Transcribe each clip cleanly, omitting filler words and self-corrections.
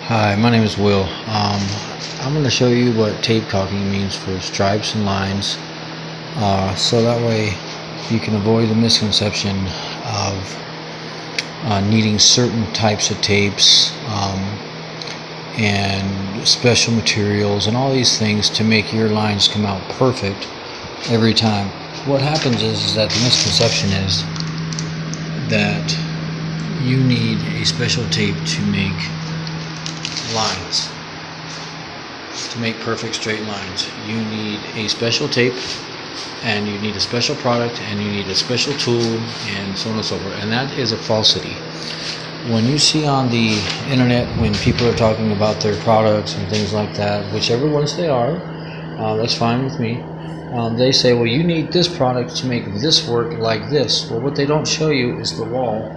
Hi, my name is Will. I'm going to show you what tape caulking means for stripes and lines, so that way you can avoid the misconception of needing certain types of tapes and special materials and all these things to make your lines come out perfect every time. What happens is that the misconception is that you need a special tape to make lines, to make perfect straight lines. You need a special tape, and you need a special product, and you need a special tool, and so on and so forth. And that is a falsity. When you see on the internet, when people are talking about their products and things like that, whichever ones they are, that's fine with me. They say, well, you need this product to make this work like this. Well, what they don't show you is the wall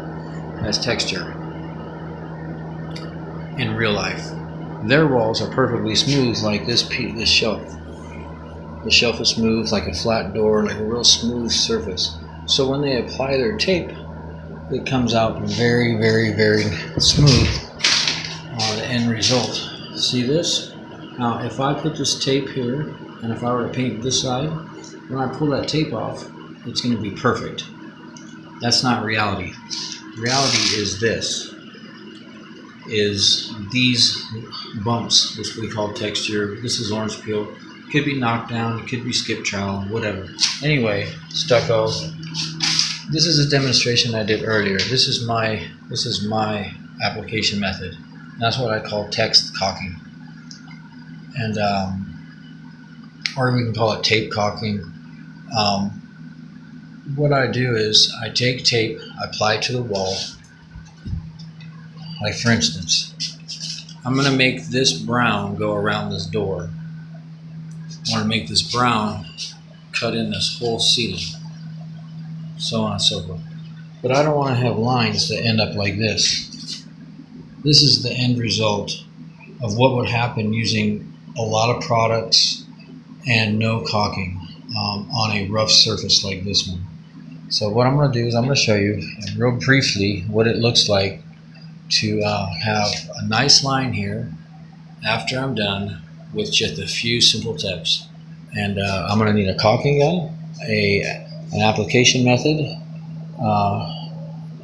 has texture. In real life, their walls are perfectly smooth, like this shelf. The shelf is smooth, like a flat door, like a real smooth surface. So when they apply their tape, it comes out very, very, very smooth. The end result. See this? Now, if I put this tape here, and if I were to paint this side, when I pull that tape off, it's going to be perfect. That's not reality. Reality is this. Is these bumps, which we call texture. This is orange peel. It could be knocked down, it could be skip trowel, whatever. Anyway, stucco. This is a demonstration I did earlier. This is my application method. That's what I call text caulking, and or we can call it tape caulking. What I do is I take tape, I apply it to the wall. Like for instance, I'm going to make this brown go around this door. I want to make this brown cut in this whole ceiling, so on and so forth. But I don't want to have lines that end up like this. This is the end result of what would happen using a lot of products and no caulking on a rough surface like this one. So what I'm going to do is I'm going to show you real briefly what it looks like to have a nice line here after I'm done with just a few simple steps. And I'm going to need a caulking gun, an application method,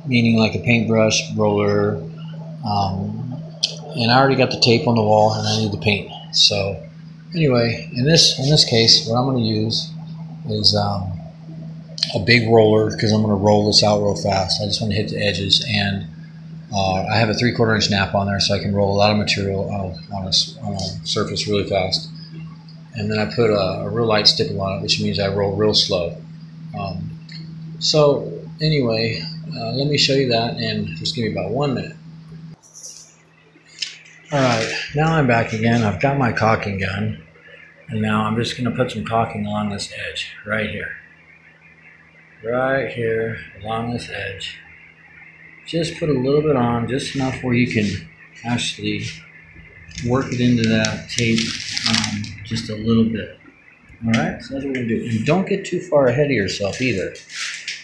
meaning like a paintbrush, roller, and I already got the tape on the wall, and I need the paint. So anyway, in this case, what I'm going to use is a big roller, because I'm going to roll this out real fast. I just want to hit the edges, and I have a 3/4 inch nap on there, so I can roll a lot of material on a surface really fast. And then I put a real light stipple on it, which means I roll real slow. So anyway, let me show you that, and just give me about 1 minute. Alright, now I'm back again. I've got my caulking gun, and now I'm just going to put some caulking along this edge, right here. Right here, along this edge. Just put a little bit on, just enough where you can actually work it into that tape just a little bit. Alright, so that's what we're going to do. And don't get too far ahead of yourself either,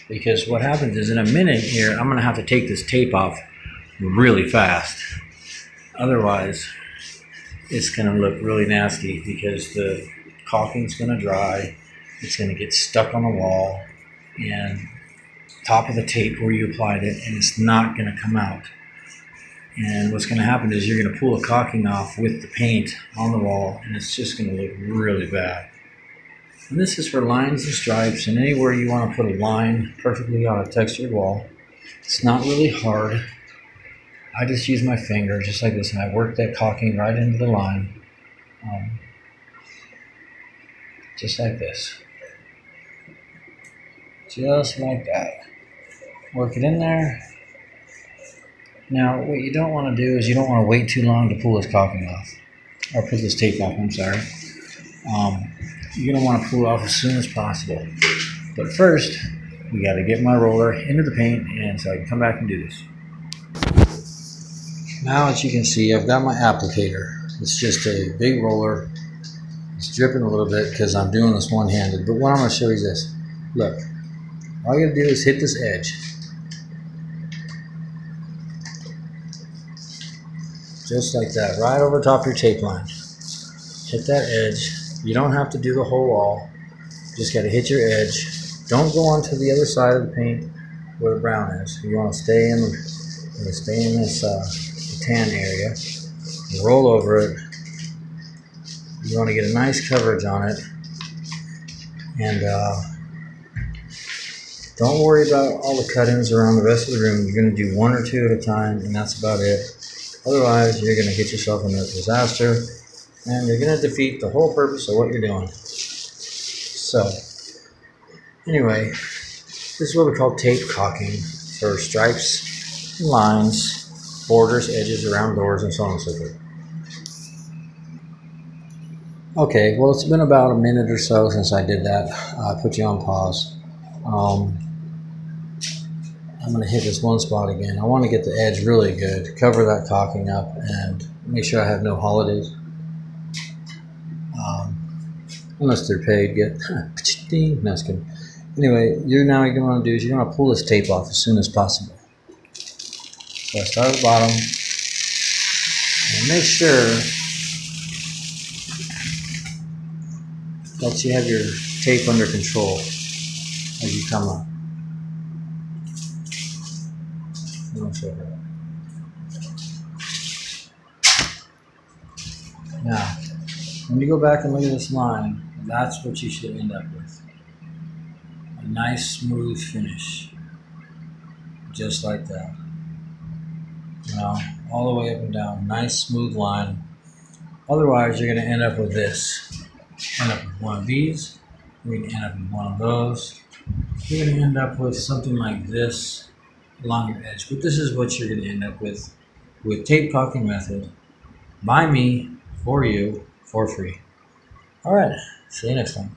because what happens is in a minute here, I'm going to have to take this tape off really fast. Otherwise, it's going to look really nasty, because the caulking's going to dry, it's going to get stuck on the wall, and top of the tape where you applied it, and it's not going to come out. And what's going to happen is you're going to pull the caulking off with the paint on the wall, and it's just going to look really bad. And this is for lines and stripes, and anywhere you want to put a line perfectly on a textured wall. It's not really hard. I just use my finger just like this, and I work that caulking right into the line, just like this. Just like that. Work it in there. Now, what you don't want to do is you don't want to wait too long to pull this caulking off, or put this tape off, I'm sorry. You're going to want to pull it off as soon as possible. But first, we got to get my roller into the paint, and so I can come back and do this. Now, as you can see, I've got my applicator. It's just a big roller. It's dripping a little bit because I'm doing this one-handed. But what I'm going to show you is this. Look. All you got to do is hit this edge. just like that, right over top your tape line. Hit that edge. You don't have to do the whole wall. Just got to hit your edge. Don't go onto the other side of the paint where the brown is. You want to stay in this tan area. You roll over it. You want to get a nice coverage on it, and don't worry about all the cut-ins around the rest of the room. You're going to do one or two at a time, and that's about it. Otherwise, you're going to get yourself in a disaster, and you're going to defeat the whole purpose of what you're doing. So, anyway, this is what we call tape caulking for stripes, lines, borders, edges around doors, and so on and so forth. Okay, well, it's been about a minute or so since I did that. I put you on pause. I'm going to hit this one spot again. I want to get the edge really good, cover that caulking up, and make sure I have no holidays. Unless they're paid, get ding. No, just kidding. Anyway, you're going to want to do is you're going to pull this tape off as soon as possible. So I start at the bottom, and make sure that you have your tape under control as you come up. Now, when you go back and look at this line, that's what you should end up with. A nice smooth finish. Just like that. You know, all the way up and down. Nice smooth line. Otherwise, you're going to end up with this. End up with one of these. You're going to end up with one of those. You're going to end up with something like this along your edge. But this is what you're going to end up with tape caulking method by me, for you, for free. All right, see you next time.